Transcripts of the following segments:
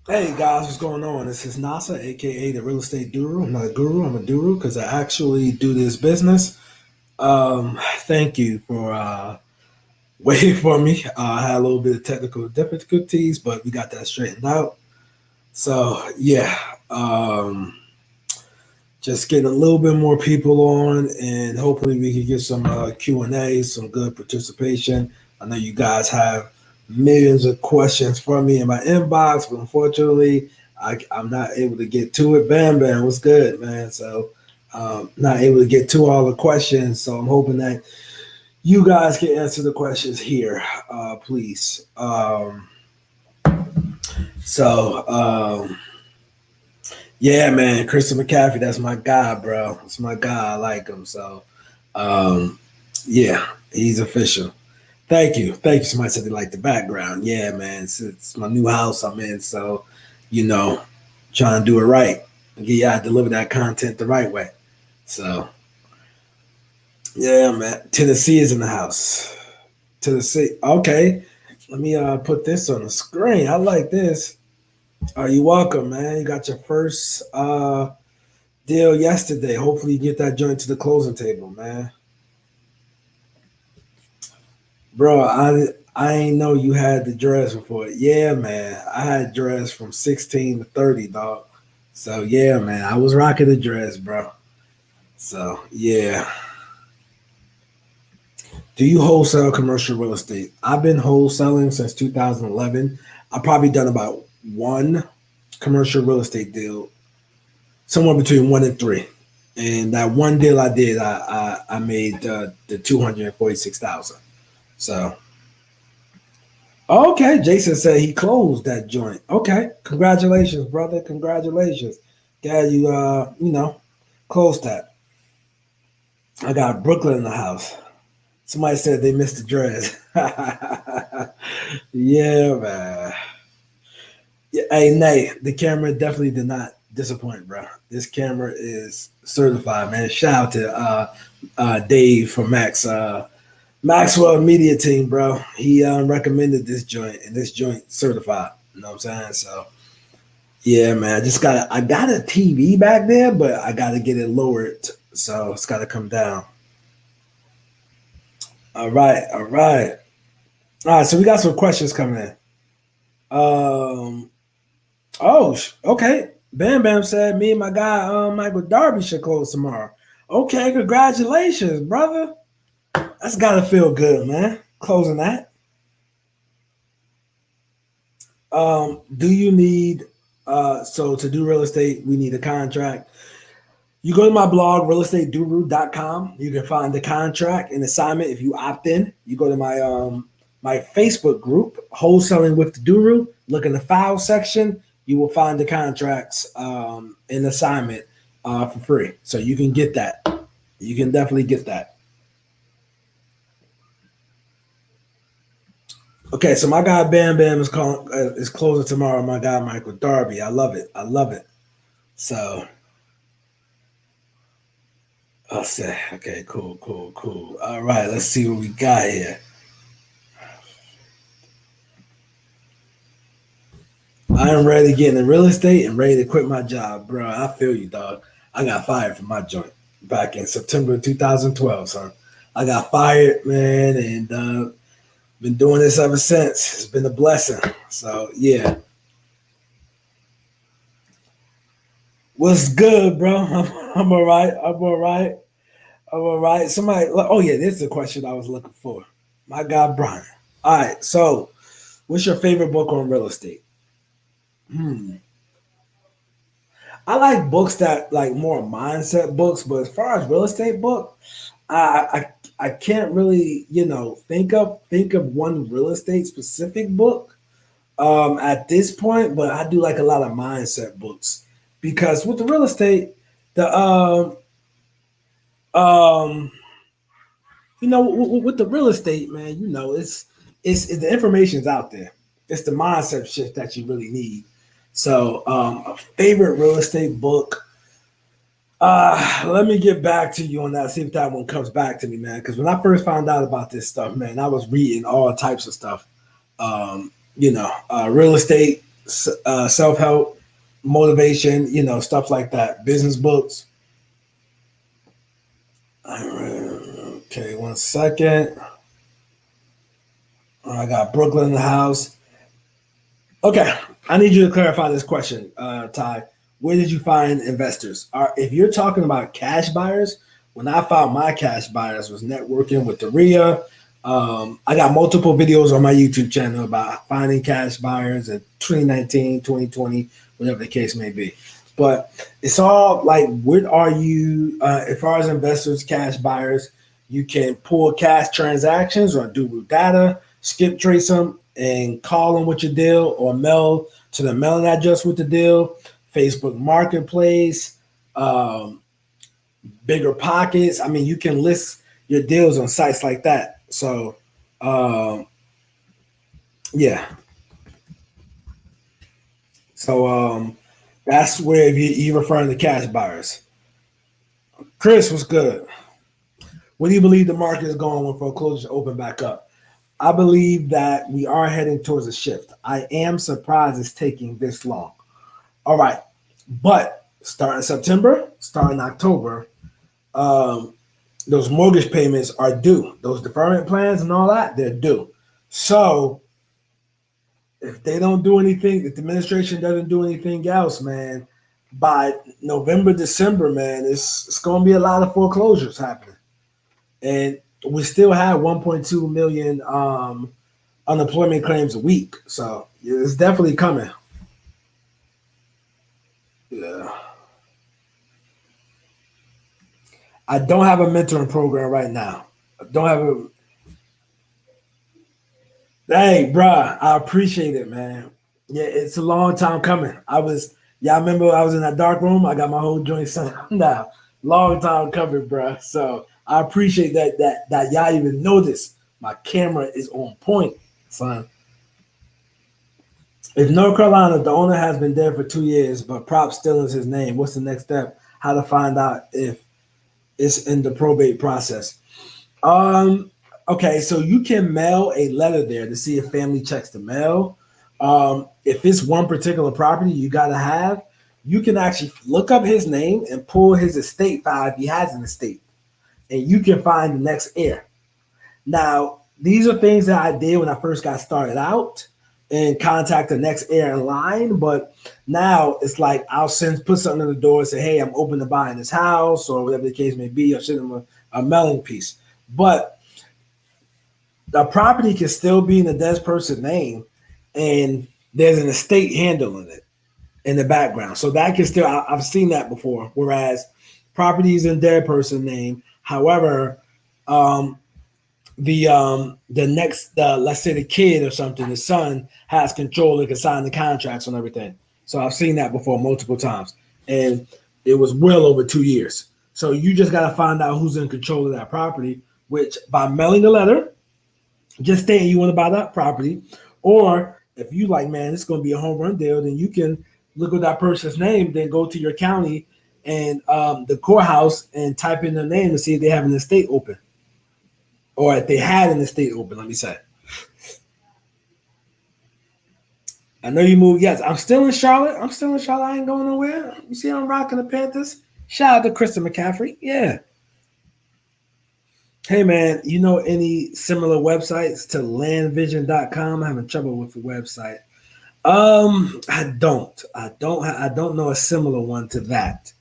Hey guys, what's going on? This is Nasar, aka the Real Estate Guru. I'm not a guru, I'm a guru because I actually do this business. Thank you for waiting for me. I had a little bit of technical difficulties, but we got that straightened out. So yeah, um, just getting a little bit more people on, and hopefully we can get some Q&A, some good participation. I know you guys have millions of questions for me in my inbox, but unfortunately, I'm not able to get to it. Bam, bam, what's good, man? So, not able to get to all the questions. So, I'm hoping that you guys can answer the questions here, please. So, yeah, man, Christian McCaffrey, that's my guy, bro. That's my guy. I like him. So, um, yeah, he's official. Thank you. Thank you. Somebody said they like the background. Yeah, man. It's my new house I'm in. So, you know, trying to do it right. Yeah, I deliver that content the right way. So, yeah, man. Tennessee is in the house. Tennessee. Okay. Let me put this on the screen. I like this. You welcome, man. You got your first deal yesterday. Hopefully you get that joint to the closing table, man. Bro, I ain't know you had the dress before. Yeah, man. I had dress from 16 to 30, dog. So yeah, man. I was rocking the dress, bro. So yeah. Do you wholesale commercial real estate? I've been wholesaling since 2011. I've probably done about one commercial real estate deal, somewhere between one and three. And that one deal I did, I made the 246,000. So okay, Jason said he closed that joint. Okay, congratulations, brother. Congratulations. Glad you closed that. I got Brooklyn in the house. Somebody said they missed the dress. Yeah, man. Yeah, hey, Nay, the camera definitely did not disappoint, bro. This camera is certified, man. Shout out to Dave from Maxwell Media Team, bro. He recommended this joint, and this joint certified. You know what I'm saying? So yeah, man. I got a TV back there, but I gotta get it lowered. So it's gotta come down. All right, all right. All right, so we got some questions coming in. Um okay. Bam Bam said me and my guy Michael Darby should close tomorrow. Okay, congratulations, brother. That's gotta feel good, man. Closing that. Do you need so to do real estate, we need a contract. You go to my blog, realestateguru.com. You can find the contract and assignment if you opt in. You go to my Facebook group, Wholesaling with the Guru. Look in the file section. You will find the contracts and assignment for free. So you can get that. You can definitely get that. Okay, so my guy Bam Bam is closing tomorrow. My guy Michael Darby. I love it. I love it. So I'll say, okay, cool, cool, cool. All right, let's see what we got here. I am ready to get into real estate and ready to quit my job, bro. I feel you, dog. I got fired from my joint back in September 2012, son. I got fired, man, and been doing this ever since. It's been a blessing. So yeah, what's good, bro? I'm all right. I'm all right. I'm all right. Somebody, oh yeah, this is a question I was looking for. My guy Brian. All right, so what's your favorite book on real estate? Hmm. I like books that like more mindset books, but as far as real estate book, I can't really think of one real estate specific book at this point, but I do like a lot of mindset books because with the real estate, the um with the real estate, man, it's the information's out there. It's the mindset shift that you really need. So, a favorite real estate book. Let me get back to you on that. See if that one comes back to me, man. Because when I first found out about this stuff, man, I was reading all types of stuff. Real estate. self-help, motivation, stuff like that. Business books. Okay, 1 second. I got Brooklyn in the house. Okay, I need you to clarify this question, Ty. Where did you find investors? If you're talking about cash buyers, when I found my cash buyers was networking with the RIA. I got multiple videos on my YouTube channel about finding cash buyers in 2019, 2020, whatever the case may be. But it's all like, what are you, as far as investors, cash buyers, you can pull cash transactions or do data, skip trace them, and call them with your deal or mail to the mailing address with the deal. Facebook Marketplace, bigger pockets. I mean, you can list your deals on sites like that. So, yeah. So that's where if you're referring to cash buyers. Chris was good. What do you believe the market is going when foreclosures open back up? I believe that we are heading towards a shift. I am surprised it's taking this long. All right. But starting September, starting October, those mortgage payments are due. Those deferment plans and all that, they're due. So if they don't do anything, if the administration doesn't do anything else, man, by November, December, man, it's going to be a lot of foreclosures happening. And we still have 1.2 million unemployment claims a week. So it's definitely coming. Yeah. I don't have a mentoring program right now. I don't have a. Hey, bruh, I appreciate it, man. Yeah, it's a long time coming. I remember I was in that dark room. I got my whole joint set up now. Long time coming, bruh. So I appreciate that y'all even notice my camera is on point, son. If North Carolina, the owner has been there for 2 years, but prop still is his name. What's the next step? How to find out if it's in the probate process? Um, okay, so you can mail a letter there to see if family checks the mail. If it's one particular property you gotta have, you can actually look up his name and pull his estate file if he has an estate, and you can find the next heir. Now, these are things that I did when I first got started out and contact the next heir in line. But now it's like I'll put something in the door and say, hey, I'm open to buying this house or whatever the case may be. I'll send them a mailing piece. But the property can still be in the dead person's name and there's an estate handling it in the background. So that can still, I've seen that before. Whereas property is in dead person's name. However, um, the next let's say the kid or something, the son has control and can sign the contracts and everything. So I've seen that before multiple times, and it was well over 2 years. So you just got to find out who's in control of that property, which by mailing a letter, just saying you want to buy that property, or if you like, man, it's going to be a home run deal, then you can look at that person's name, then go to your county and the courthouse and type in their name and see if they have an estate open or if they had an estate open, let me say. I know you moved. Yes, I'm still in Charlotte. I'm still in Charlotte. I ain't going nowhere. You see, I'm rocking the Panthers. Shout out to Kristen McCaffrey. Yeah. Hey, man, you know any similar websites to landvision.com? I'm having trouble with the website. I don't know a similar one to that.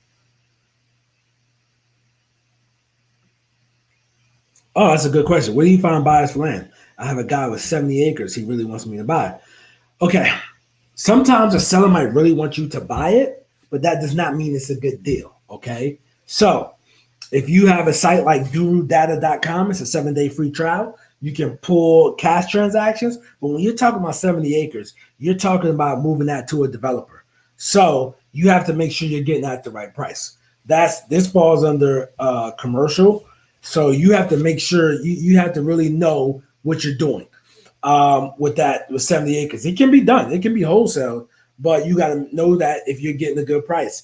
Oh, that's a good question. Where do you find buyers for land? I have a guy with 70 acres. He really wants me to buy. Okay. Sometimes a seller might really want you to buy it, but that does not mean it's a good deal. Okay. So if you have a site like gurudata.com, it's a 7-day free trial. You can pull cash transactions. But when you're talking about 70 acres, you're talking about moving that to a developer. So you have to make sure you're getting at the right price. This falls under commercial. So you have to make sure you have to really know what you're doing with 70 acres. It can be done. It can be wholesale, but you got to know that if you're getting a good price.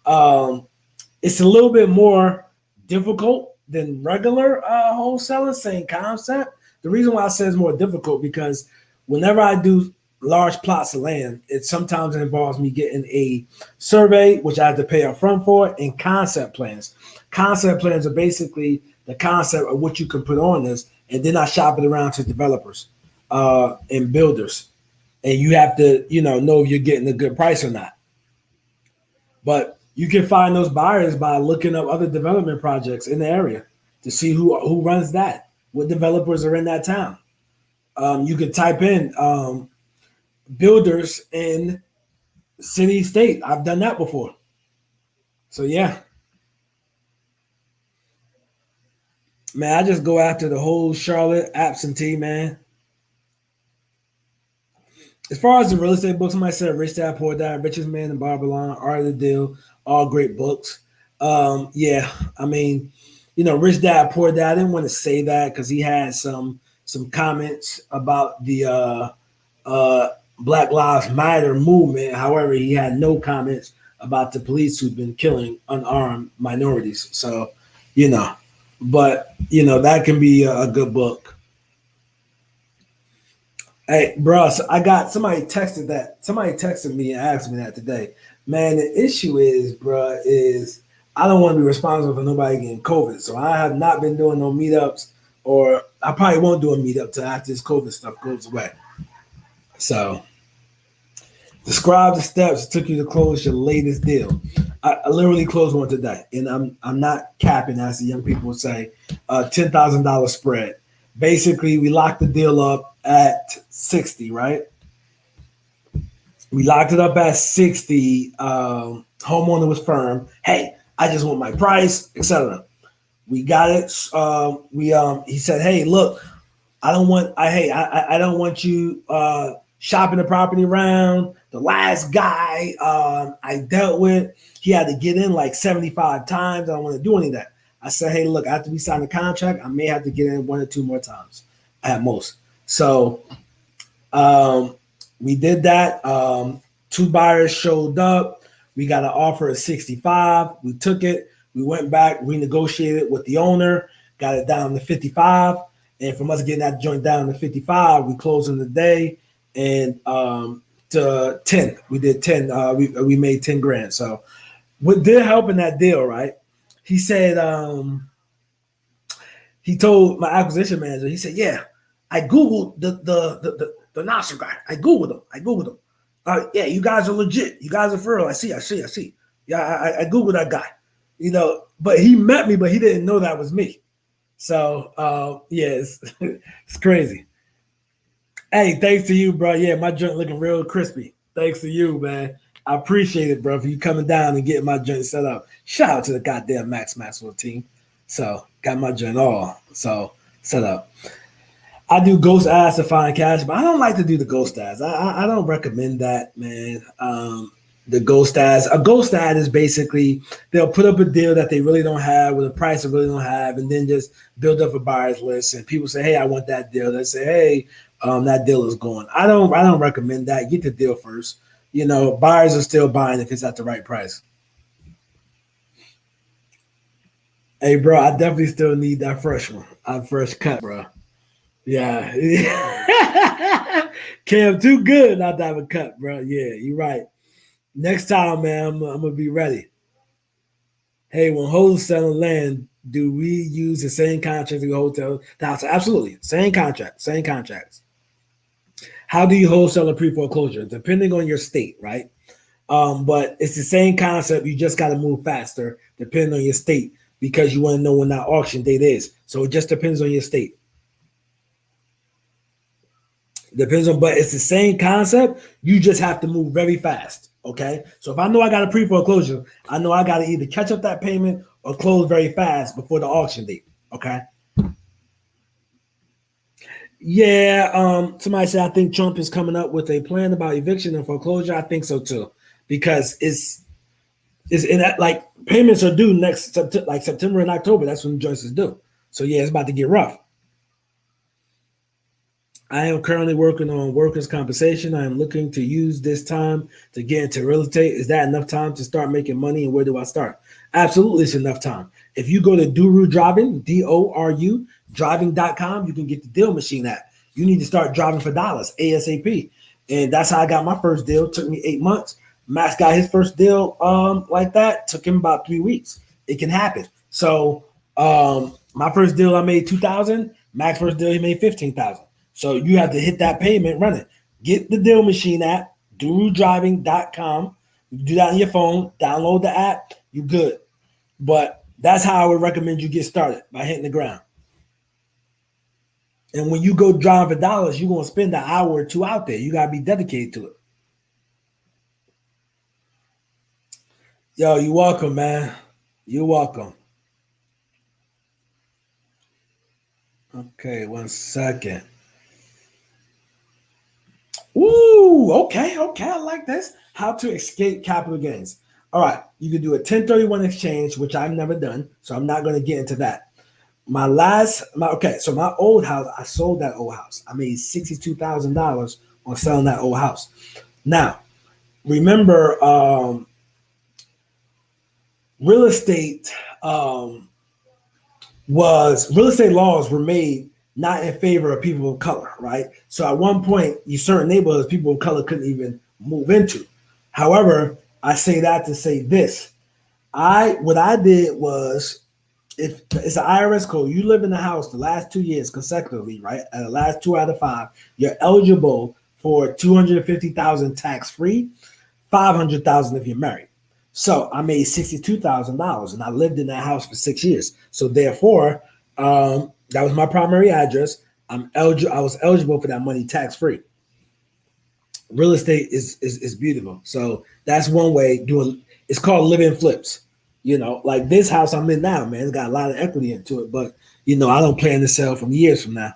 It's a little bit more difficult than regular wholesaling, same concept. The reason why I say it's more difficult because whenever I do large plots of land, it sometimes involves me getting a survey, which I have to pay up front for, and concept plans. Concept plans are basically the concept of what you can put on this, and then I shop it around to developers and builders. And you have to, know if you're getting a good price or not. But you can find those buyers by looking up other development projects in the area to see who runs that, what developers are in that town. You could type in builders in city, state. I've done that before. So yeah, man, I just go after the whole Charlotte absentee, man. As far as the real estate books, somebody said Rich Dad Poor Dad, Richest Man in Babylon, Art of the Deal, all great books. Yeah, I mean, Rich Dad Poor Dad. I didn't want to say that because he had some comments about the Black Lives Matter movement. However, he had no comments about the police who've been killing unarmed minorities. So, but that can be a good book. Hey, bro, so I got somebody texted that. Somebody texted me and asked me that today. Man, the issue is, bro, is I don't want to be responsible for nobody getting COVID. So I have not been doing no meetups, or I probably won't do a meetup till after this COVID stuff goes away. So describe the steps it took you to close your latest deal. I literally closed one today, and I'm not capping, as the young people would say. $10,000 spread. Basically, we locked the deal up at 60, right? We locked it up at 60. Homeowner was firm. Hey, I just want my price, etc. We got it. He said, hey, look, I don't want you shopping the property around. The last guy I dealt with, he had to get in like 75 times. I don't want to do any of that. I said, hey, look, after we sign the contract, I may have to get in 1 or 2 more times at most. So we did that. 2 buyers showed up. We got an offer of 65. We took it. We went back, renegotiated with the owner, got it down to 55. And from us getting that joint down to 55, we closed in the day and to 10. We did 10. We made 10 grand. So what did help in that deal, right? He said, he told my acquisition manager, he said, yeah, I Googled the Nasar guy. I Googled him. Yeah, you guys are legit. You guys are for real. I see. Yeah, I Googled that guy. But he met me, but he didn't know that was me. So, yeah, it's crazy. Hey, thanks to you, bro. Yeah, my joint looking real crispy. Thanks to you, man. I appreciate it, bro, for you coming down and getting my joint set up. Shout out to the goddamn Max Maxwell team. So, got my joint all set up. I do ghost ads to find cash, but I don't like to do the ghost ads. I don't recommend that, man. The ghost ads. A ghost ad is basically they'll put up a deal that they really don't have with a price they really don't have, and then just build up a buyer's list. And people say, "Hey, I want that deal." They say, "Hey, that deal is going." I don't recommend that. Get the deal first. Buyers are still buying if it's at the right price. Hey, bro, I definitely still need that fresh one. I'm fresh cut, bro. Yeah. Cam, too good not to have a cut, bro. Yeah, you're right. Next time, man, I'm gonna be ready. Hey, when wholesaling land, do we use the same contract to hotel? Absolutely, same contract, same contracts. How do you wholesale a pre-foreclosure? Depending on your state, right? But it's the same concept. You just got to move faster, depending on your state, because you want to know when that auction date is. So it just depends on your state. But it's the same concept. You just have to move very fast. Okay. So if I know I got a pre-foreclosure, I know I got to either catch up that payment or close very fast before the auction date. Okay. Yeah. Somebody said I think Trump is coming up with a plan about eviction and foreclosure. I think so too, because it's in that, like, payments are due next like September and October. That's when joints is due. So yeah, it's about to get rough. I am currently working on workers' compensation. I am looking to use this time to get into real estate. Is that enough time to start making money? And where do I start? Absolutely, it's enough time. If you go to Doru Driving, DORU, driving.com, you can get the deal machine app. You need to start driving for dollars ASAP. And that's how I got my first deal. It took me 8 months. Max got his first deal like that. Took him about 3 weeks. It can happen. So my first deal I made 2,000. Max first deal he made 15,000. So you have to hit that payment, run it. Get the Deal Machine app, durudriving.com. You do that on your phone, download the app, you good. But that's how I would recommend you get started, by hitting the ground. And when you go drive for dollars, you're gonna spend an hour or two out there. You gotta be dedicated to it. Yo, you're welcome, man. You're welcome. Okay, 1 second. Ooh, okay, I like this. How to escape capital gains. All right, you can do a 1031 exchange, which I've never done, so I'm not going to get into that. So my old house, I sold that old house. I made $62,000 on selling that old house. Now, remember, real estate real estate laws were made not in favor of people of color, right? So at one point, you certain neighborhoods people of color couldn't even move into. However, I say that to say this: what I did was, if it's an IRS code, you live in the house the last 2 years consecutively, right? And the last 2 out of 5, you're eligible for 250,000 tax free, 500,000 if you're married. So I made $62,000, and I lived in that house for 6 years. So therefore, that was my primary address. I was eligible for that money tax free. Real estate is beautiful. So that's one way doing. It's called living flips. Like this house I'm in now, man, it's got a lot of equity into it. But I don't plan to sell from years from now.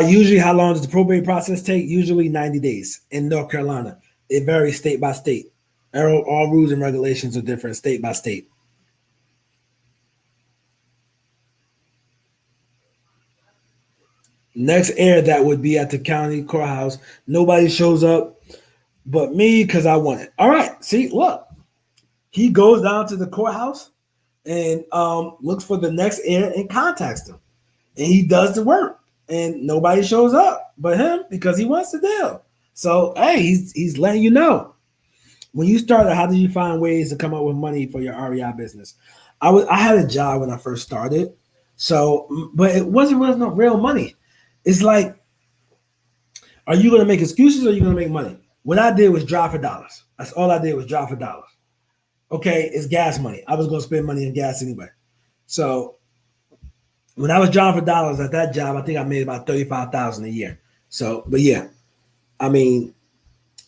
Usually, how long does the probate process take? Usually 90 days in North Carolina. It varies state by state. All rules and regulations are different state by state. Next air that would be at the county courthouse. Nobody shows up but me because I want it. All right. See, look, he goes down to the courthouse and looks for the next air and contacts them. And he does the work. And nobody shows up but him because he wants the deal. So hey, he's letting you know. When you started, how did you find ways to come up with money for your REI business? I had a job when I first started, so but it wasn't no real money. It's like, are you going to make excuses or are you going to make money? What I did was drive for dollars. That's all I did was drive for dollars. Okay, it's gas money. I was going to spend money in gas anyway. So when I was driving for dollars at that job, I think I made about 35,000 a year. So, but yeah, I mean,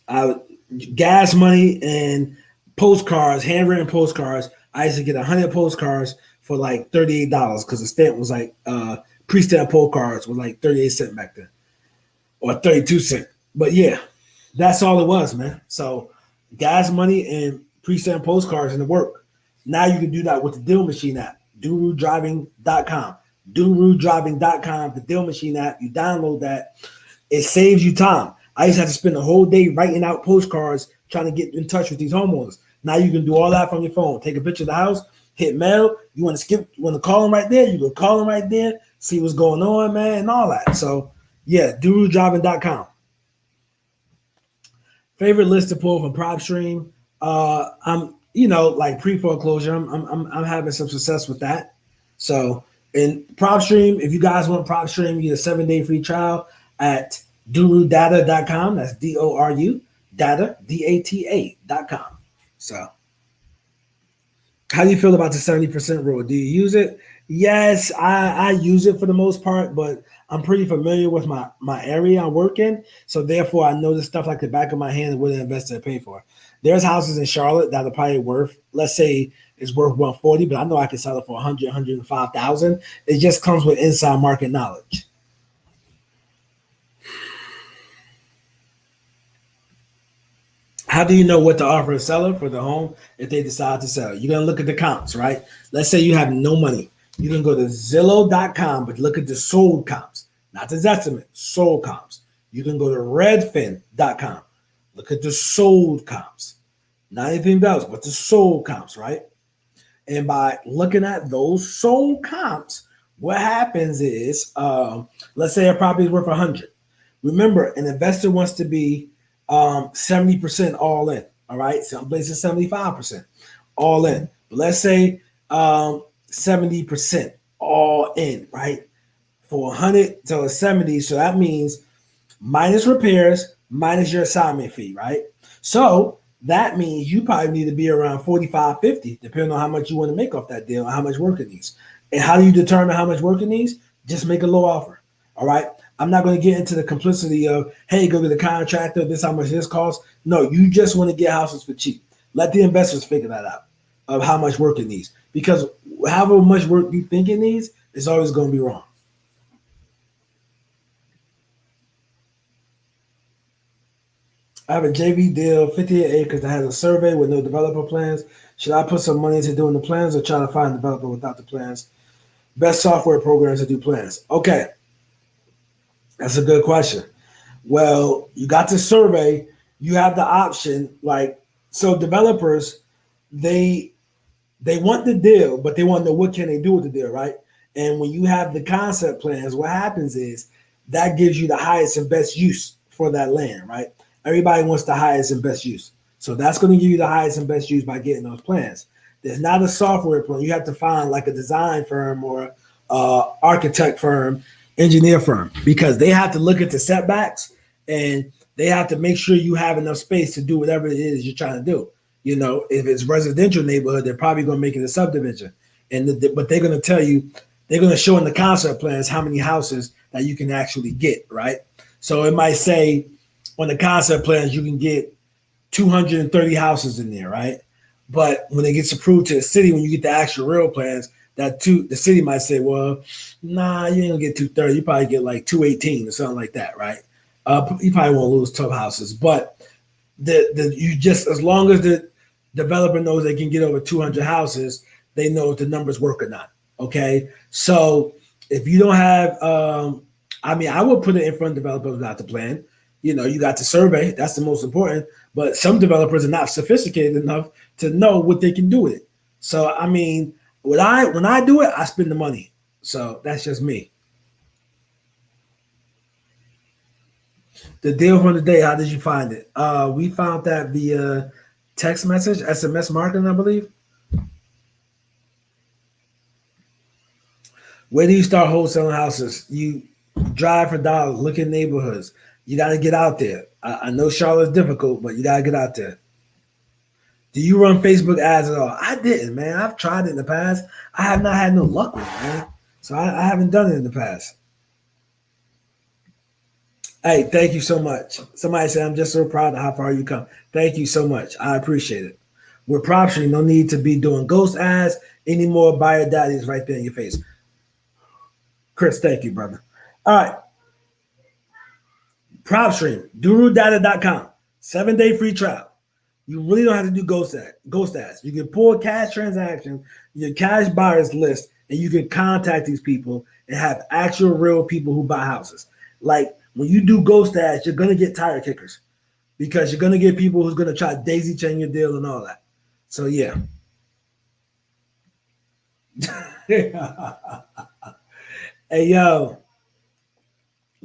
I gas money and postcards, handwritten postcards. I used to get 100 postcards for like $38 because the stamp was like pre-stamp postcards was like 38 cents back then, or 32 cents. But yeah, that's all it was, man. So gas money and pre-stamp postcards in the work. Now you can do that with the Deal Machine app, durudriving.com. durudriving.com, the Deal Machine app. You download that. It saves you time. I used to have to spend a whole day writing out postcards trying to get in touch with these homeowners. Now you can do all that from your phone. Take a picture of the house, hit mail. You want to call them right there, you can call them right there, see what's going on, man, and all that. So yeah, durudriving.com. Favorite list to pull from PropStream. I'm like pre-foreclosure. I'm having some success with that. So in PropStream, if you guys want PropStream, you get a 7-day free trial at durudata.com. That's DORU data DATA.com. So how do you feel about the 70% rule? Do you use it? Yes, I use it for the most part, but I'm pretty familiar with my area I work in. So therefore I know the stuff like the back of my hand and what an investor pay for. There's houses in Charlotte that are probably worth, let's say it's worth 140, but I know I can sell it for 100, 105,000. It just comes with inside market knowledge. How do you know what to offer a seller for the home if they decide to sell? You're going to look at the comps, right? Let's say you have no money. You can go to Zillow.com, but look at the sold comps, not the estimate, sold comps. You can go to Redfin.com, look at the sold comps, not anything else, but the sold comps, right? And by looking at those sold comps, What happens is, let's say a property is worth 100. Remember, an investor wants to be 70% all in. All right, some places 75% all in. But let's say 70% all in, right? For 100 to 70, so that means minus repairs, minus your assignment fee, right? So that means you probably need to be around 45, 50, depending on how much you want to make off that deal and how much work it needs. And how do you determine how much work it needs? Just make a low offer. All right. I'm not going to get into the complicity of, hey, go to the contractor, this how much this costs. No, you just want to get houses for cheap. Let the investors figure that out of how much work it needs. Because however much work you think it needs is always going to be wrong. I have a JV deal, 58 acres that has a survey with no developer plans. Should I put some money into doing the plans or try to find a developer without the plans? Best software programs to do plans. Okay, that's a good question. Well, you got the survey, you have the option. Like, so developers, they they want the deal, but they want to know what can they do with the deal, right? And when you have the concept plans, what happens is that gives you the highest and best use for that land, right? Everybody wants the highest and best use. So that's going to give you the highest and best use by getting those plans. There's not a software plan. You have to find like a design firm or architect firm, engineer firm, because they have to look at the setbacks and they have to make sure you have enough space to do whatever it is you're trying to do. You know, if it's residential neighborhood, they're probably going to make it a subdivision, but they're going to tell you they're going to show in the concept plans how many houses that you can actually get, right? So it might say on the concept plans you can get 230 houses in there, right? But when it gets approved to the city, when you get the actual real plans, the city might say, well, nah, you ain't gonna get 230. You probably get like 218 or something like that, right? You probably won't lose 12 houses, but you just as long as the developer knows they can get over 200 houses, they know if the numbers work or not. Okay, so if you don't have, I mean, I would put it in front of developers without the plan. You know, you got the survey, that's the most important. But some developers are not sophisticated enough to know what they can do with it. So I mean, when I do it, I spend the money. So that's just me. The deal from the day, how did you find it? We found that via text message, SMS marketing, I believe. Where do you start wholesaling houses? You drive for dollars, look at neighborhoods. You got to get out there. I know Charlotte's difficult, but you got to get out there. Do you run Facebook ads at all? I didn't, man. I've tried it in the past. I have not had no luck with it, man. So I haven't done it in the past. Hey, thank you so much. Somebody said, I'm just so proud of how far you come. Thank you so much. I appreciate it. With PropStream, no need to be doing ghost ads anymore. Buyer data is right there in your face. Chris, thank you, brother. All right. PropStream, durudata.com. 7-day free trial. You really don't have to do ghost ads. You can pull cash transactions, your cash buyers list, and you can contact these people and have actual real people who buy houses. Like when you do ghost ads, you're gonna get tire kickers because you're gonna get people who's gonna try daisy chain your deal and all that. So yeah. Hey yo,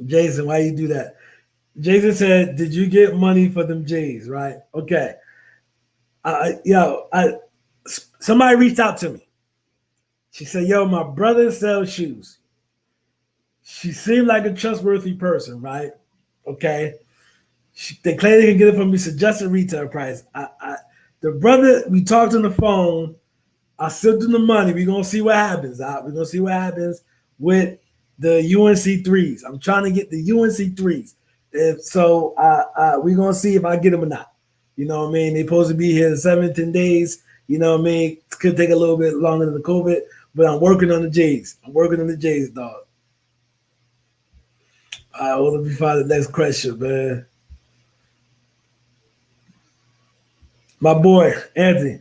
Jason, why you do that? Jason said, "Did you get money for them J's?" Right? Okay. Somebody reached out to me. She said, "Yo, my brother sells shoes." She seemed like a trustworthy person, right? Okay. They claim they can get it from me, suggested retail price. The brother, we talked on the phone. I sent him the money. We're gonna see what happens. We're gonna see what happens with the UNC threes. I'm trying to get the UNC threes. If so, we're gonna see if I get them or not. You know what I mean? They're supposed to be here in 7-10 days. You know what I mean? It could take a little bit longer than the COVID, but I'm working on the J's. I'm working on the J's, dog. I want to be find the next question, man. My boy, Anthony.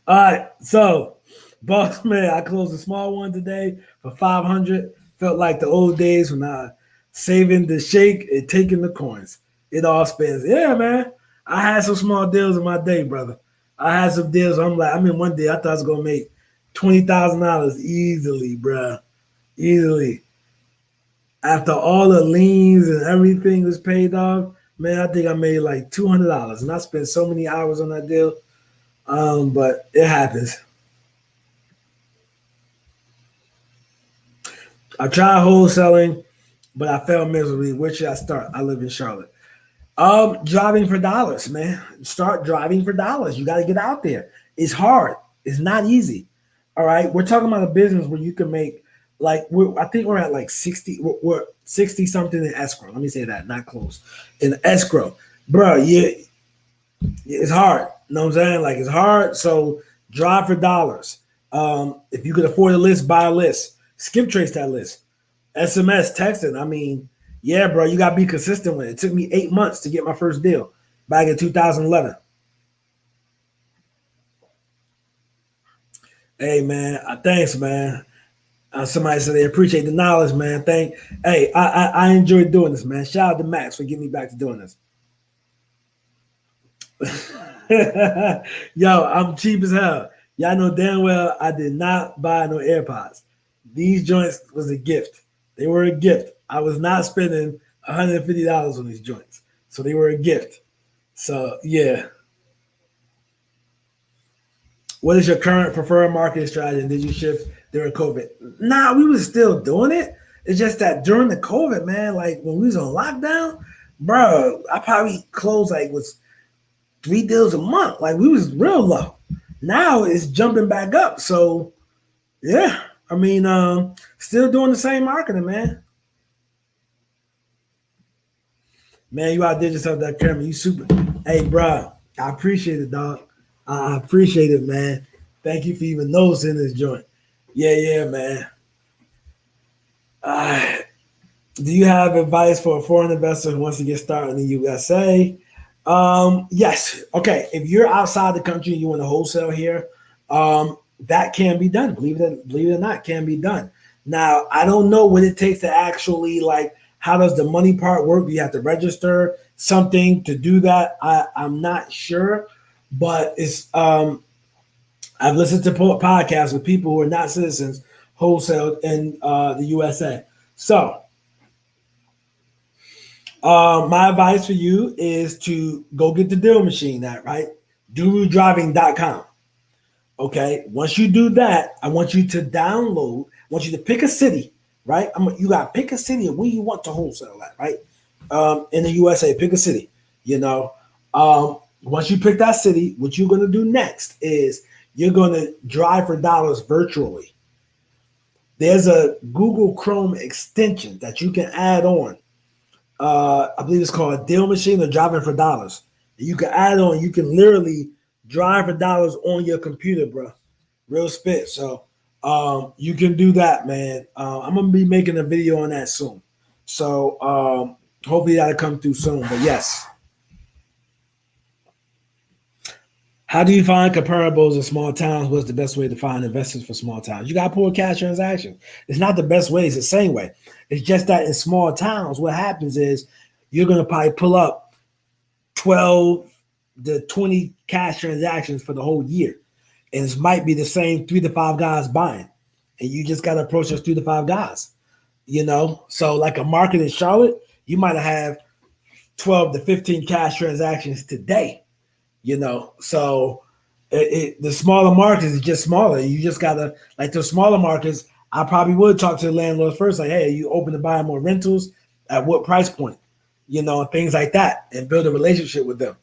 All right, so boss man, I closed a small one today for 500. Felt like the old days when I saving the shake and taking the coins. It all spends. Yeah, man. I had some small deals in my day, brother. I had some deals. I'm in one deal. I thought I was gonna make $20,000 easily, bruh. Easily. After all the liens and everything was paid off, man, I think I made like $200, and I spent so many hours on that deal. But it happens. I tried wholesaling, but I failed miserably. Where should I start? I live in Charlotte. Driving for dollars, man. Start driving for dollars. You got to get out there. It's hard. It's not easy. All right, we're talking about a business where you can make like I think we're at like 60. We're 60 something in escrow. Let me say that, not close. In escrow, bro. Yeah, it's hard. You know what I'm saying? Like it's hard. So drive for dollars. If you could afford a list, buy a list. Skip trace that list. SMS, texting. I mean, yeah, bro, you gotta be consistent with it. It took me 8 months to get my first deal back in 2011. Hey, man, thanks, man. Somebody said they appreciate the knowledge, man. Hey, I enjoy doing this, man. Shout out to Max for getting me back to doing this. Yo, I'm cheap as hell. Y'all know damn well I did not buy no AirPods. These joints was a gift. They were a gift. I was not spending $150 on these joints. So they were a gift. So yeah. What is your current preferred marketing strategy? And did you shift during COVID? Nah, we was still doing it. It's just that during the COVID, man, like when we was on lockdown, bro, I probably closed like was 3 deals a month. Like we was real low. Now it's jumping back up. So yeah, I mean, still doing the same marketing, man. Man, you outdid yourself that camera. You super. Hey, bro, I appreciate it, dog. I appreciate it, man. Thank you for even noticing this joint. Yeah, yeah, man. Uh, do you have advice for a foreign investor who wants to get started in the USA? Yes. Okay. If you're outside the country and you want to wholesale here, that can be done. Believe it or not, can be done. Now, I don't know what it takes to actually like. How does the money part work? Do you have to register something to do that? I'm not sure, but it's. I've listened to podcasts with people who are not citizens wholesale in the USA. So my advice for you is to go get the deal machine, that right? DuruDriving.com. Okay. Once you do that, I want you to download, I want you to pick a city, right? You got to pick a city of where you want to wholesale at, right? In the USA, pick a city, you know. Once you pick that city, what you're going to do next is you're going to drive for dollars virtually. There's a Google Chrome extension that you can add on. I believe it's called Deal Machine or Driving for Dollars. You can add on. You can literally drive for dollars on your computer, bro. Real spit. So you can do that, man. I'm gonna be making a video on that soon. So hopefully that'll come through soon. But yes. How do you find comparables in small towns? What's the best way to find investors for small towns? You got to pull a cash transaction. It's not the best way. It's the same way. It's just that in small towns, what happens is you're going to probably pull up 12 to 20 cash transactions for the whole year. And it might be the same 3 to 5 guys buying. And you just got to approach those 3 to 5 guys, you know? So like a market in Charlotte, you might have 12 to 15 cash transactions today. You know, so the smaller markets is just smaller. You just gotta like the smaller markets. I probably would talk to the landlords first, like, hey, are you open to buying more rentals? At what price point? You know, things like that, and build a relationship with them.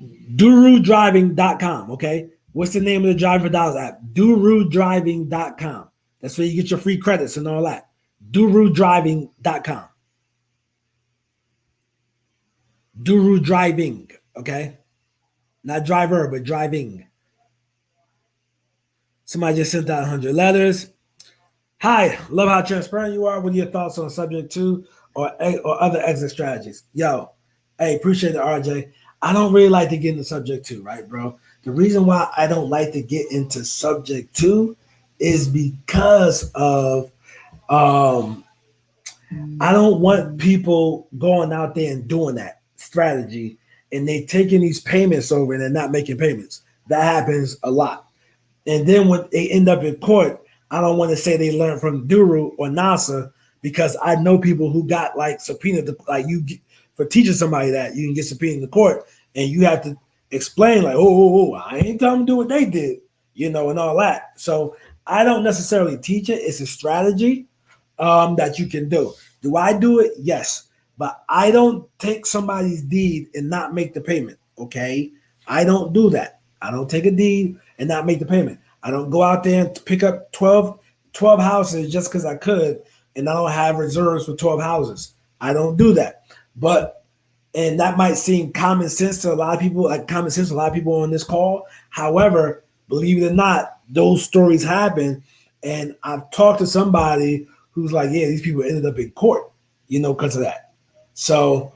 DuruDriving.com. Okay, what's the name of the Driving for Dollars app? DuruDriving.com. That's where you get your free credits and all that. DuruDriving.com. Duru driving, okay? Not driver, but driving. Somebody just sent out 100 letters. Hi, love how transparent you are. What are your thoughts on subject two or other exit strategies? Yo, hey, appreciate it, RJ. I don't really like to get into subject two, right, bro? The reason why I don't like to get into subject two is because of I don't want people going out there and doing that. strategy and they taking these payments over and they're not making payments. That happens a lot. And then when they end up in court, I don't want to say they learned from Duru or Nasar because I know people who got like subpoenaed, like for teaching somebody that you can get subpoenaed in the court and you have to explain like, I ain't telling them to do what they did, and all that. So I don't necessarily teach it. It's a strategy that you can do. Do I do it? Yes. But I don't take somebody's deed and not make the payment. Okay. I don't do that. I don't take a deed and not make the payment. I don't go out there and pick up 12 houses just because I could and I don't have reserves for 12 houses. I don't do that. But and that might seem common sense to a lot of people, like common sense to a lot of people on this call. However, believe it or not, those stories happen. And I've talked to somebody who's like, yeah, these people ended up in court, because of that. So,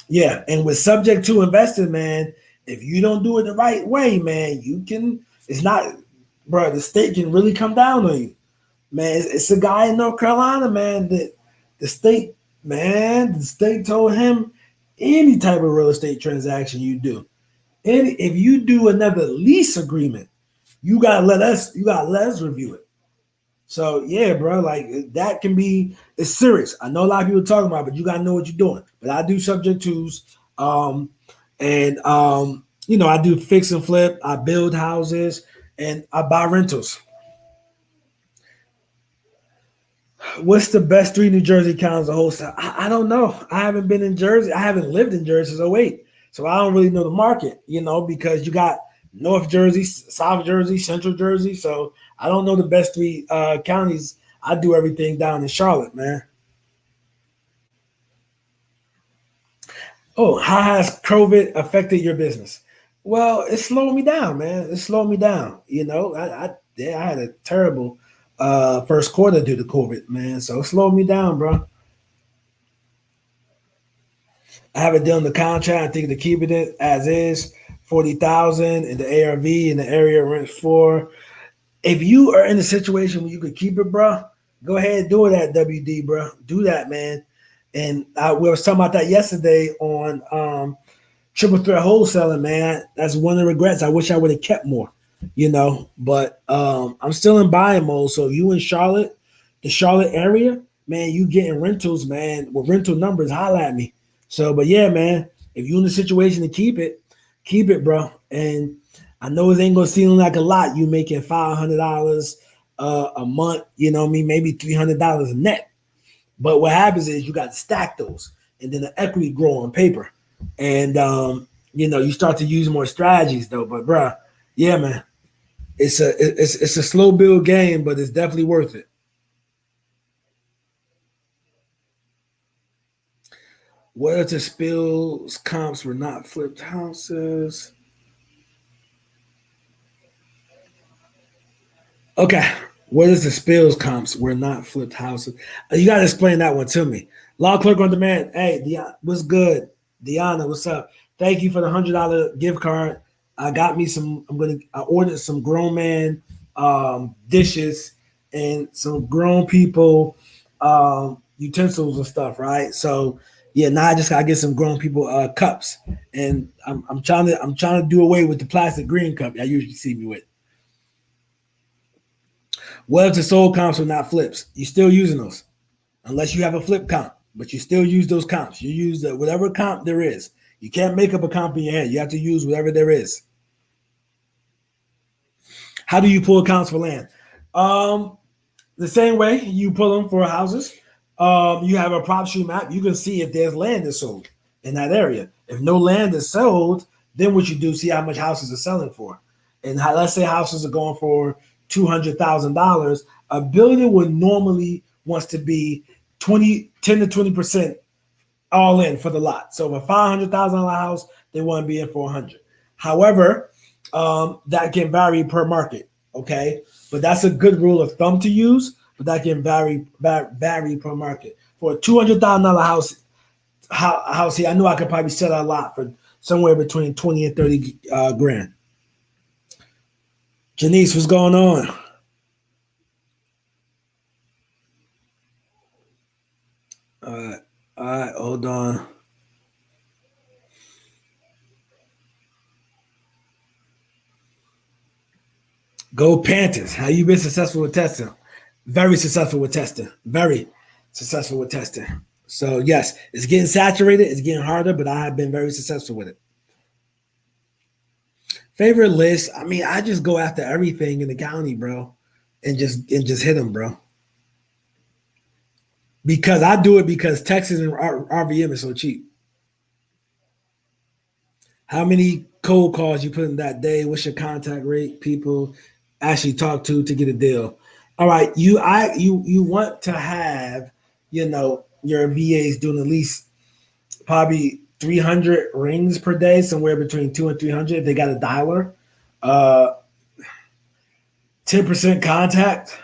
yeah. And with subject to investing, man, if you don't do it the right way, man, it's not, bro, the state can really come down on you. Man, it's a guy in North Carolina, man, that the state told him any type of real estate transaction you do, and if you do another lease agreement, you gotta let us review it. So yeah, bro, like that can be it's serious. I know a lot of people talking about, it, but you gotta know what you're doing. But I do subject twos, and I do fix and flip. I build houses and I buy rentals. What's the best three New Jersey counties to wholesale? I don't know. I haven't been in Jersey. I haven't lived in Jersey since '08. So I don't really know the market, because you got North Jersey, South Jersey, Central Jersey. So I don't know the best three counties. I do everything down in Charlotte, man. Oh, how has COVID affected your business? Well, it slowed me down, man. It slowed me down. I had a terrible first quarter due to COVID, man. So it slowed me down, bro. I have it done the contract. I think to keep it as is, 40,000 in the ARV in the area rent for. If you are in a situation where you could keep it, bro, go ahead and do it at WD, bro. Do that, man. And we were talking about that yesterday on triple threat wholesaling, man. That's one of the regrets. I wish I would have kept more, But I'm still in buying mode. So if you in Charlotte, the Charlotte area, man, you getting rentals, man. With rental numbers, holla at me. So, but yeah, man, if you in the situation to keep it, bro. And I know it ain't gonna seem like a lot. You making $500 a month, you know what I mean? Maybe $300 net. But what happens is you got to stack those, and then the equity grow on paper, and you start to use more strategies though. But bruh, yeah, man, it's a slow build game, but it's definitely worth it. What if the spills comps were not flipped houses? Okay. What is the spills comps? We're not flipped houses. You got to explain that one to me. Law clerk on demand. Hey, what's good? Deanna, what's up? Thank you for the $100 gift card. I got me some. I ordered some grown man dishes and some grown people utensils and stuff. Right. So yeah, now I just gotta get some grown people cups, and I'm trying to do away with the plastic green cup I usually see me with. What if the sold comps are not flips? You're still using those unless you have a flip comp, but you still use those comps. You use whatever comp there is. You can't make up a comp in your head. You have to use whatever there is. How do you pull comps for land? Um, the same way you pull them for houses. You have a prop street map. You can see if there's land that's sold in that area. If no land is sold, then what you do, see how much houses are selling for. And let's say houses are going for $200,000. A builder would normally wants to be 10 to 20% all in for the lot. So if a $500,000 house, they want to be in for 100. However, that can vary per market. Okay, but that's a good rule of thumb to use. But that can vary per market. For a $200,000 house here, I know I could probably sell a lot for somewhere between 20 and 30 grand. Janice, what's going on? All right, hold on. Go Panthers. How you been successful with testing? Very successful with testing. Very successful with testing. So yes, it's getting saturated. It's getting harder, but I have been very successful with it. Favorite list? I mean, I just go after everything in the county, bro, and just hit them, bro. Because I do it because Texas and RVM is so cheap. How many cold calls you put in that day? What's your contact rate? People actually talk to get a deal. All right, you want to have your VAs doing at least probably 300 rings per day, somewhere between 200 and 300. If they got a dialer, uh, 10% contact,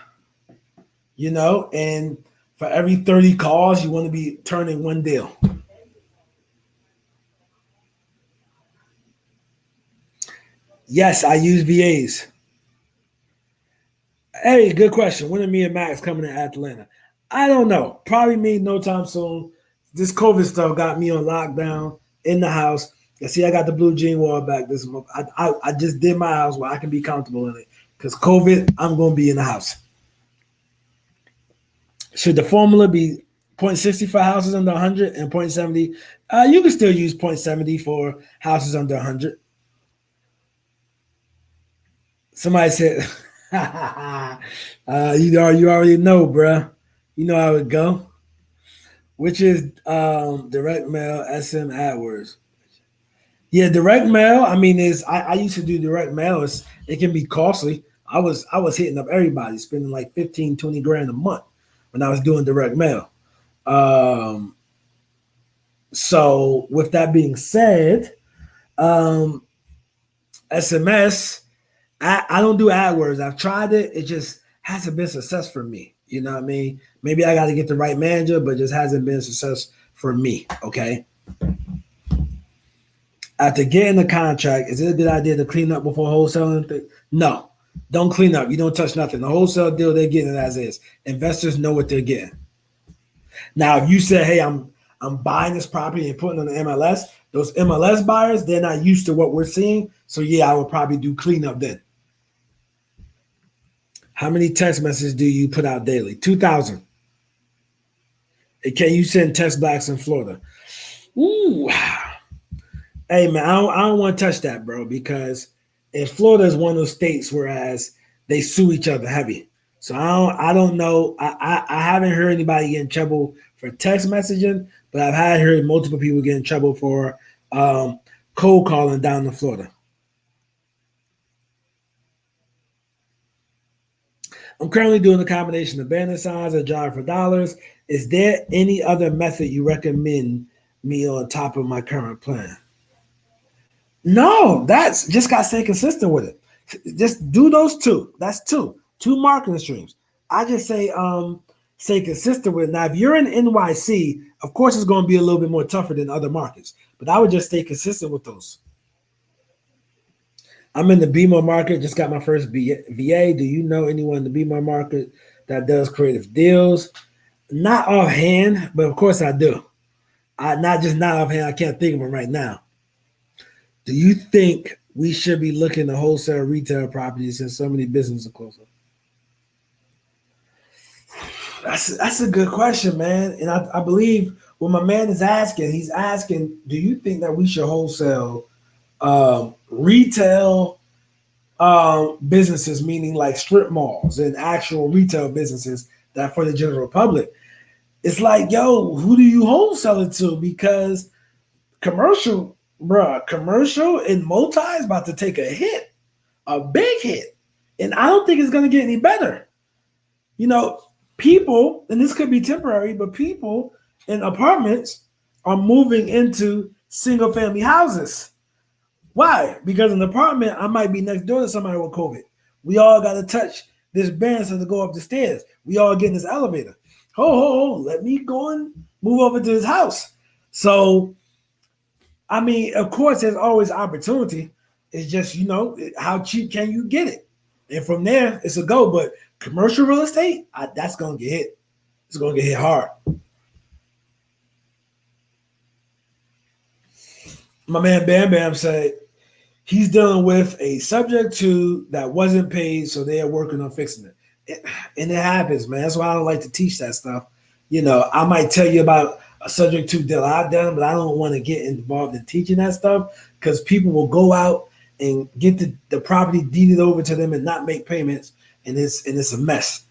and for every 30 calls, you want to be turning one deal. Yes, I use VAs. Hey, good question. When are me and Max coming to Atlanta? I don't know. Probably me no time soon. This COVID stuff got me on lockdown in the house. You see, I got the blue jean wall back this month. I just did my house where I can be comfortable in it. Because COVID, I'm going to be in the house. Should the formula be 0.60 for houses under 100 and 0.70? You can still use 0.70 for houses under 100. Somebody said, you already know, bruh. You know how it go. Which is direct mail, SM AdWords. Yeah, direct mail. I mean, I used to do direct mail. It can be costly. I was hitting up everybody, spending like 15, 20 grand a month when I was doing direct mail. Um, so with that being said, um, SMS, I don't do AdWords. I've tried it. It just hasn't been a success for me. You know what I mean? Maybe I got to get the right manager, but just hasn't been a success for me. Okay. After getting the contract, is it a good idea to clean up before wholesaling? No, don't clean up. You don't touch nothing. The wholesale deal, they're getting it as is. Investors know what they're getting. Now, if you say, "Hey, I'm buying this property and putting it on the MLS," those MLS buyers, they're not used to what we're seeing. So yeah, I would probably do cleanup then. How many text messages do you put out daily? 2,000. Can you send text blacks in Florida? Ooh, hey man, I don't want to touch that, bro, because in Florida is one of those states whereas they sue each other heavy. So I don't know. I haven't heard anybody get in trouble for text messaging, but I've had heard multiple people get in trouble for um, cold calling down in Florida. I'm currently doing a combination of banner signs and drive for dollars. Is there any other method you recommend me on top of my current plan? No, that's just got to stay consistent with it. Just do those two. That's two marketing streams. I just say stay consistent with it. Now, if you're in NYC, of course it's going to be a little bit more tougher than other markets, but I would just stay consistent with those. I'm in the BMO market. Just got my first VA. Do you know anyone in the BMO market that does creative deals? Not offhand, but of course I do. I not just not offhand. I can't think of them right now. Do you think we should be looking to wholesale retail properties since so many businesses are closing? That's a good question, man. And I believe what my man is asking, he's asking, do you think that we should wholesale retail businesses, meaning like strip malls and actual retail businesses that for the general public? It's like, yo, who do you wholesale it to? Because commercial, bruh, commercial and multi is about to take a hit, a big hit. And I don't think it's going to get any better. You know, people, and this could be temporary, but people in apartments are moving into single family houses. Why? Because in an apartment, I might be next door to somebody with COVID. We all got to touch this banister to go up the stairs. We all get in this elevator. Let me go and move over to this house. So, I mean, of course, there's always opportunity. It's just, how cheap can you get it? And from there, it's a go. But commercial real estate, that's going to get hit. It's going to get hit hard. My man Bam Bam said, He's dealing with a subject to that wasn't paid, so they are working on fixing it. And it happens, man. That's why I don't like to teach that stuff. I might tell you about a subject to that I've done, but I don't want to get involved in teaching that stuff because people will go out and get the property deeded over to them and not make payments, and it's a mess.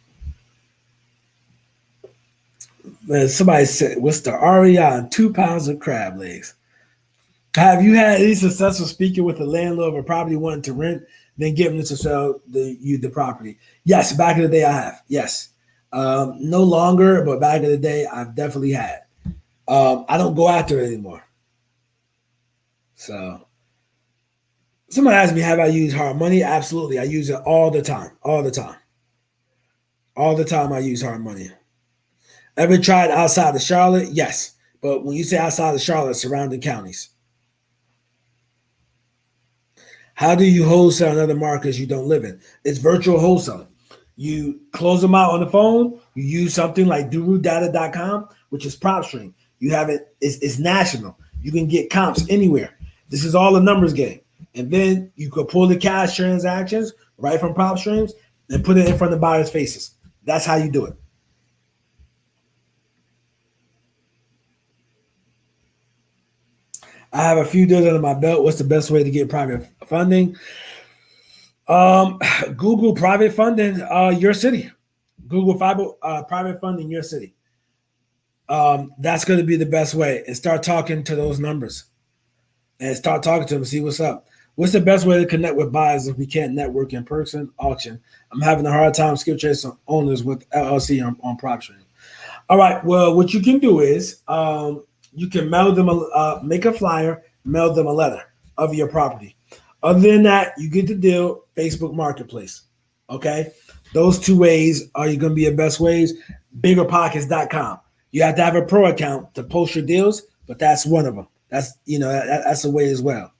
Man, somebody said, "What's the REI on 2 pounds of crab legs?" Have you had any successful speaking with a landlord of a property wanting to rent, then getting them to sell the property? Yes, back in the day I have. Yes, no longer, but back in the day I've definitely had. I don't go after it anymore. So someone asked me, "Have I used hard money?" Absolutely, I use it all the time, all the time, all the time. I use hard money. Ever tried outside of Charlotte? Yes, but when you say outside of Charlotte, surrounding counties. How do you wholesale in other markets you don't live in? It's virtual wholesaling. You close them out on the phone. You use something like durudata.com, which is PropStream. You have it, it's national. You can get comps anywhere. This is all a numbers game. And then you could pull the cash transactions right from PropStreams and put it in front of buyers' faces. That's how you do it. I have a few deals under my belt. What's the best way to get private funding? Um, Google private funding, your city. Google fiber private funding your city. That's going to be the best way. And start talking to those numbers and start talking to them. See what's up. What's the best way to connect with buyers if we can't network in person? Auction. I'm having a hard time skill chasing owners with LLC on PropStream. All right. Well, what you can do is you can mail them make a flyer, mail them a letter of your property. Other than that, you get the deal. Facebook Marketplace. Okay, those two ways are you going to be your best ways. Biggerpockets.com. You have to have a pro account to post your deals, but that's one of them. That's a way as well.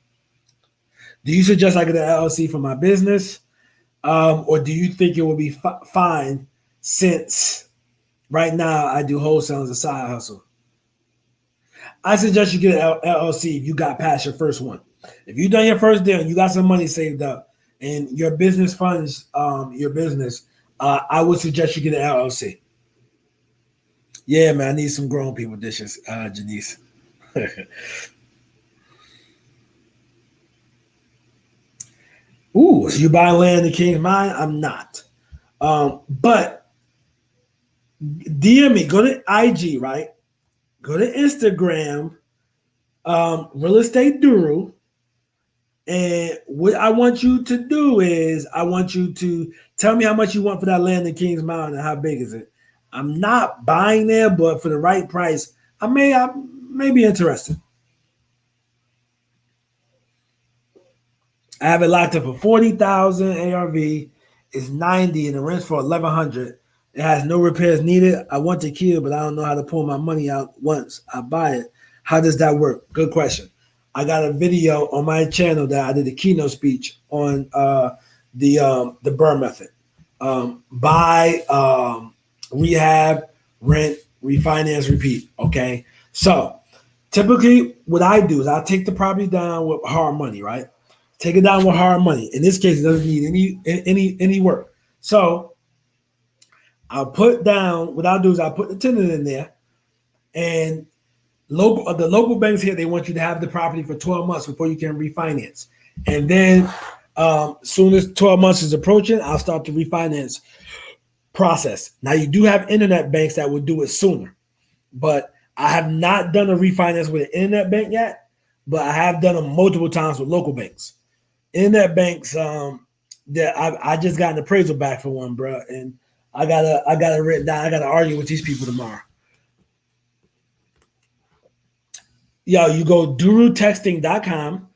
Do you suggest I get an LLC for my business, or do you think it will be fine since right now I do wholesale as a side hustle? I suggest you get an LLC if you got past your first one. If you done your first deal and you got some money saved up and your business funds your business, I would suggest you get an LLC. Yeah, man, I need some grown people dishes, Janice. Ooh, so you buy land in the King's Mine? I'm not. But DM me. Go to IG, right? Go to Instagram, Real Estate Duru. And what I want you to do is I want you to tell me how much you want for that land in Kings Mountain and how big is it. I'm not buying there, but for the right price, I may be interested. I have it locked up for 40,000 ARV. It's 90 and the rent's for 1,100. It has no repairs needed. I want to kill, but I don't know how to pull my money out once I buy it. How does that work? Good question. I got a video on my channel that I did a keynote speech on the Burr method. Buy, rehab, rent, refinance, repeat. Okay. So typically, what I do is I take the property down with hard money, right? Take it down with hard money. In this case, it doesn't need any work. So I'll put down. What I'll do is I'll put the tenant in there, and the local banks here they want you to have the property for 12 months before you can refinance. And then, soon as 12 months is approaching, I'll start the refinance process. Now you do have internet banks that will do it sooner, but I have not done a refinance with an internet bank yet. But I have done them multiple times with local banks. Internet banks, that I just got an appraisal back for one, bro, and I gotta written down. I gotta argue with these people tomorrow. Yo, you go durutexting.com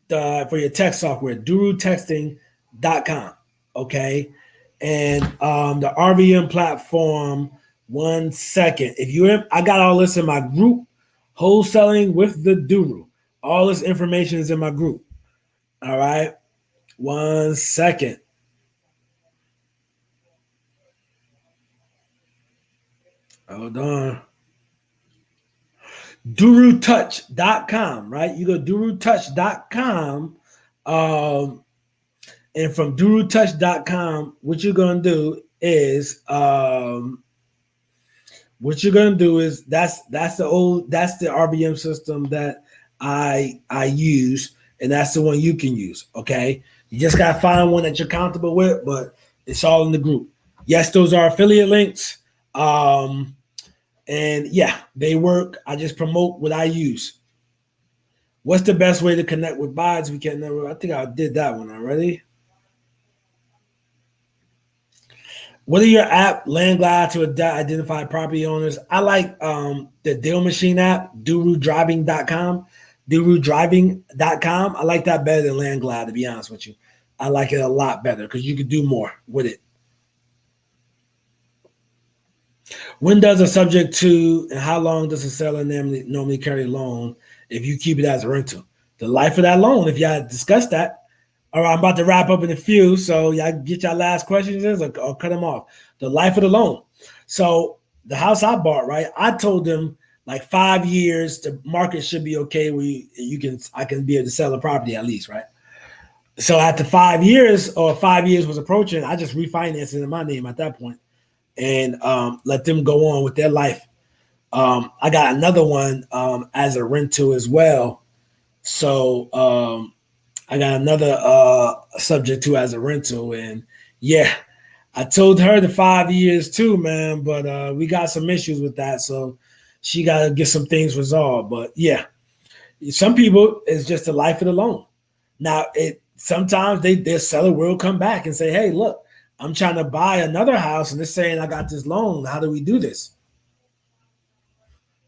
for your text software, durutexting.com. Okay. And the RVM platform, 1 second. I got all this in my group, wholesaling with the Duru. All this information is in my group. All right. 1 second. Hold on. durutouch.com, right? You go durutouch.com. Um, and from durutouch.com, what you're gonna do is that's the RVM system that I use, and that's the one you can use. Okay, you just gotta find one that you're comfortable with, but it's all in the group. Yes, those are affiliate links. Um, and yeah, they work. I just promote what I use. What's the best way to connect with buyers? We can never. I think I did that one already. What are your app, Landglide to identify property owners? I like the Deal Machine app, durudriving.com. Durudriving.com. I like that better than Landglide, to be honest with you. I like it a lot better because you can do more with it. When does a subject to and how long does a seller normally carry a loan if you keep it as a rental? The life of that loan, if y'all discuss that. All right, I'm about to wrap up in a few, so y'all get your last questions in or cut them off. The life of the loan. So the house I bought, right? I told them like 5 years, the market should be okay. I can be able to sell the property at least, right? So after 5 years or 5 years was approaching, I just refinanced it in my name at that point and let them go on with their life. I got another one as a rental as well. So I got another subject to as a rental, and yeah, I told her the 5 years too, man. But we got some issues with that, so she got to get some things resolved. But yeah, some people it's just the life of the loan. Now it sometimes their seller will come back and say, "Hey, look, I'm trying to buy another house, and they're saying I got this loan. How do we do this?"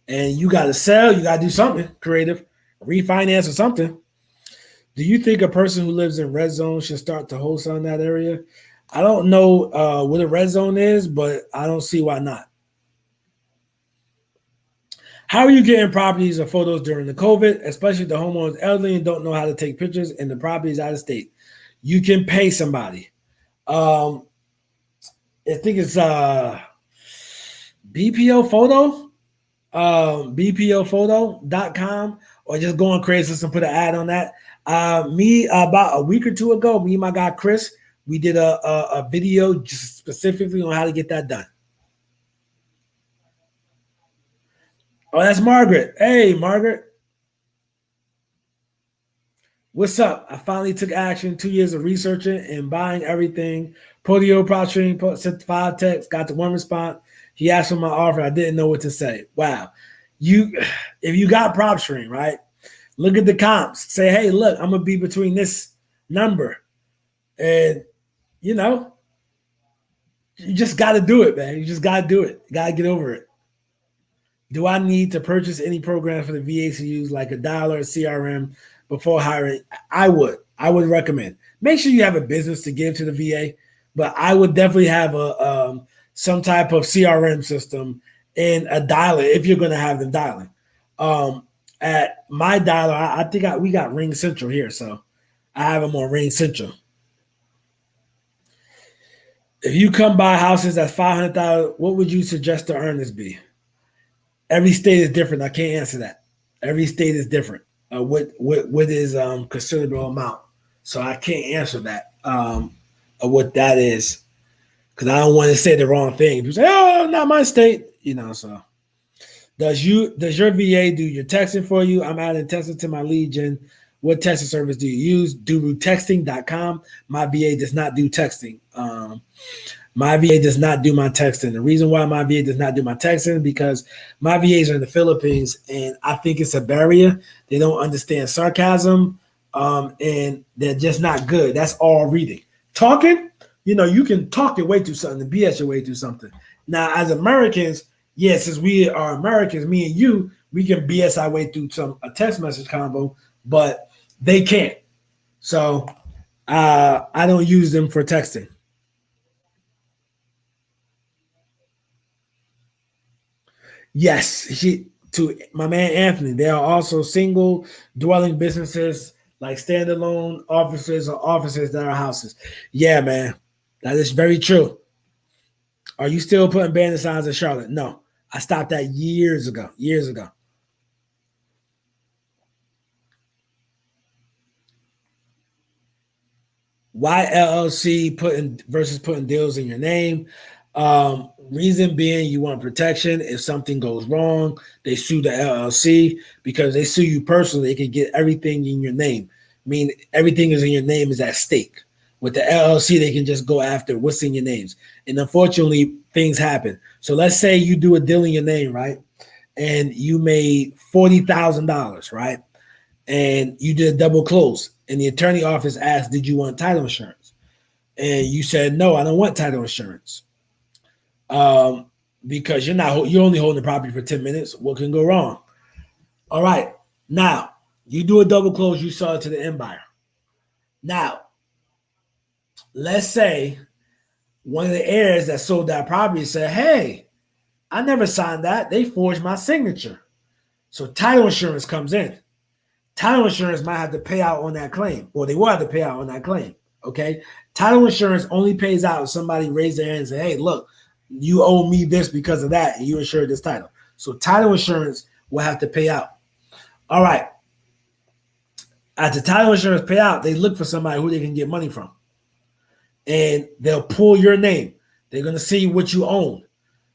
And you got to sell. You got to do something creative, refinance or something. Do you think a person who lives in red zone should start to wholesale in that area? I don't know what a red zone is, but I don't see why not. How are you getting properties or photos during the COVID, especially if the homeowner's elderly and don't know how to take pictures and the property is out of state? You can pay somebody. Um, I think it's BPO photo, bpophoto.com, or just go on Craigslist and put an ad on that. Me about a week or two ago, me and my guy Chris, we did a video just specifically on how to get that done. Oh, that's Margaret. Hey, Margaret, what's up? I finally took action. 2 years of researching and buying everything. Podio Proctoring, sent 5 texts, got the one response. He asked for my offer. I didn't know what to say. Wow. If you got prop stream, right? Look at the comps. Say, hey, look, I'm gonna be between this number. And you know, you just gotta do it, man. You just gotta do it. You gotta get over it. Do I need to purchase any program for the VA to use like a dollar CRM before hiring? I would. I would recommend. Make sure you have a business to give to the VA, but I would definitely have a some type of CRM system and a dialer if you're going to have them dialing. At my dialer, I think we got Ring Central here, so I have them on Ring Central. If you come buy houses at 500,000, what would you suggest the earnings be? Every state is different. I can't answer that. Every state is different. What is considerable amount? So I can't answer that of what that is because I don't want to say the wrong thing. People say, "Oh, not my state," So does your VA do your texting for you? I'm adding texting to my Legion. What texting service do you use? DuruTexting.com. My VA does not do texting. My VA does not do my texting. The reason why my VA does not do my texting is because my VAs are in the Philippines, and I think it's a barrier. They don't understand sarcasm, and they're just not good. That's all reading. Talking, you can talk your way through something and BS your way through something. Now, as Americans, yes, since we are Americans, me and you, we can BS our way through a text message combo, but they can't. So I don't use them for texting. Yes, to my man Anthony. There are also single dwelling businesses like standalone offices or offices that are houses. Yeah, man, that is very true. Are you still putting banner signs in Charlotte? No, I stopped that years ago. Years ago. Why LLC versus putting deals in your name? Reason being, you want protection. If something goes wrong, they sue the LLC because they sue you personally. They can get everything in your name. I mean, everything is in your name is at stake. With the LLC, they can just go after what's in your names. And unfortunately, things happen. So let's say you do a deal in your name, right? And you made $40,000, right? And you did a double close. And the attorney office asked, did you want title insurance? And you said, no, I don't want title insurance. Because you're only holding the property for 10 minutes. What can go wrong? All right. Now, you do a double close, you sell it to the end buyer. Now, let's say one of the heirs that sold that property said, hey, I never signed that. They forged my signature. So title insurance comes in. Title insurance might have to pay out on that claim, or they will have to pay out on that claim. Okay. Title insurance only pays out if somebody raised their hand and say, hey, look, you owe me this because of that, and you insured this title. So title insurance will have to pay out. All right. After title insurance pay out, they look for somebody who they can get money from. And they'll pull your name. They're going to see what you own.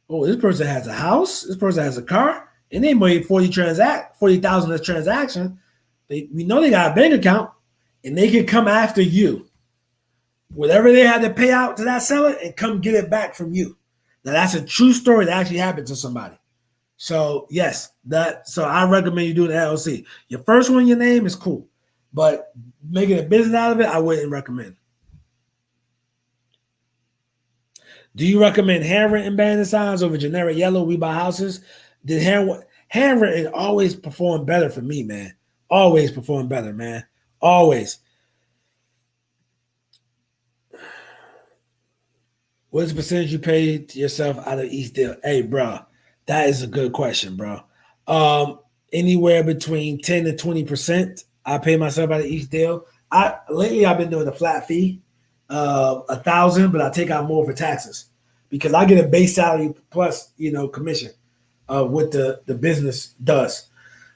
Oh, this person has a house. This person has a car. And they made 40,000 as transaction. We know they got a bank account. And they can come after you. Whatever they had to pay out to that seller and come get it back from you. Now, that's a true story that actually happened to somebody. So, yes, so I recommend you doing the LLC. Your first one in your name is cool. But making a business out of it, I wouldn't recommend. Do you recommend handwritten banner signs over generic yellow we buy houses? Did handwritten always perform better for me, man? Always perform better, man. Always. What's the percentage you pay to yourself out of each deal? Hey, bro, that is a good question, bro. Anywhere between 10 to 20%, I pay myself out of each deal. Lately I've been doing a flat fee. $1,000, but I take out more for taxes because I get a base salary plus, commission of what the business does.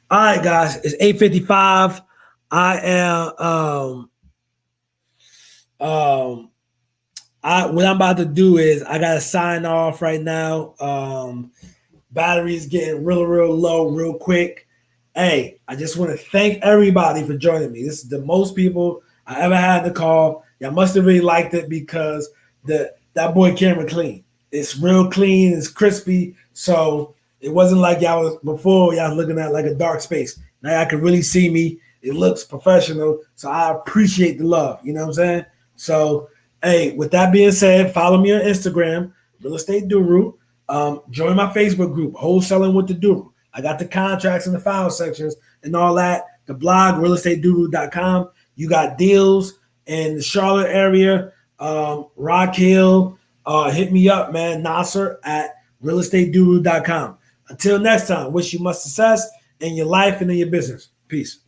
All right, guys, it's 8:55. I am what I'm about to do is I gotta sign off right now. Battery's getting real low, real quick. Hey, I just want to thank everybody for joining me. This is the most people I ever had to call. Y'all must have really liked it because that boy camera clean. It's real clean, it's crispy. So it wasn't like y'all was looking at like a dark space. Now y'all can really see me. It looks professional. So I appreciate the love. You know what I'm saying? So, hey, with that being said, follow me on Instagram, Real Estate Guru. Join my Facebook group, Wholesaling with the Guru. I got the contracts and the file sections and all that. The blog, realestateguru.com. You got deals in the Charlotte area, Rock Hill. Hit me up, man. Nasar at realestateguru.com. Until next time, wish you much success in your life and in your business. Peace.